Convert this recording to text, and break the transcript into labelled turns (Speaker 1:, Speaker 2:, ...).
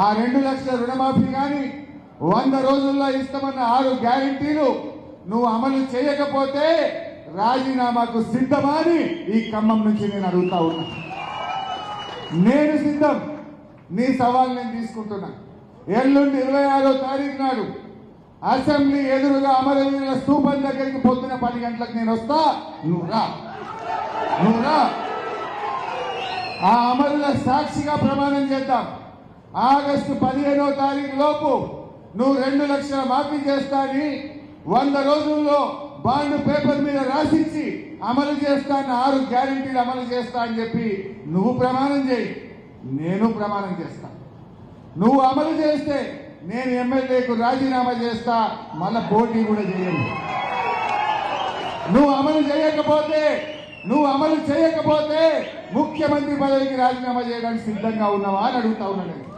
Speaker 1: ఆ 2 లక్షల రుణమాఫీ కానీ 100 రోజుల్లో ఇస్తామన్న 6 గ్యారెంటీలు నువ్వు అమలు చేయకపోతే రాజీనామాకు సిద్ధమా అని ఈ ఖమ్మం నుంచి నేను అడుగుతా ఉన్నా. నేను సిద్ధం. నీ సవాల్ నేను తీసుకుంటున్నా. ఎల్లుండి 26వ తారీఖు నాడు అసెంబ్లీ ఎదురుగా అమరవీరుల స్తూపం దగ్గరికి పొద్దున 10 గంటలకు నేను వస్తా. నువ్వు రా. ఆ అమరుల సాక్షిగా ప్రమాణం చేద్దాం. ఆగస్టు 15వ తారీఖు లోపు నువ్వు 2 లక్షల మాఫీ చేస్తా అని 100 రోజుల్లో బాండ్ పేపర్ మీద రాసిచ్చి అమలు చేస్తా అని 6 గ్యారెంటీలు అమలు చేస్తా అని చెప్పి నువ్వు ప్రమాణం చేయి. నేను ప్రమాణం చేస్తా. నువ్వు అమలు చేస్తే నేను ఎమ్మెల్యేకు రాజీనామా చేస్తా. మళ్ళా పోటీ కూడా చేయండి. నువ్వు అమలు చేయకపోతే ముఖ్యమంత్రి పదవికి రాజీనామా చేయడానికి సిద్ధంగా ఉన్నావా అని అడుగుతా ఉన్నా నేను.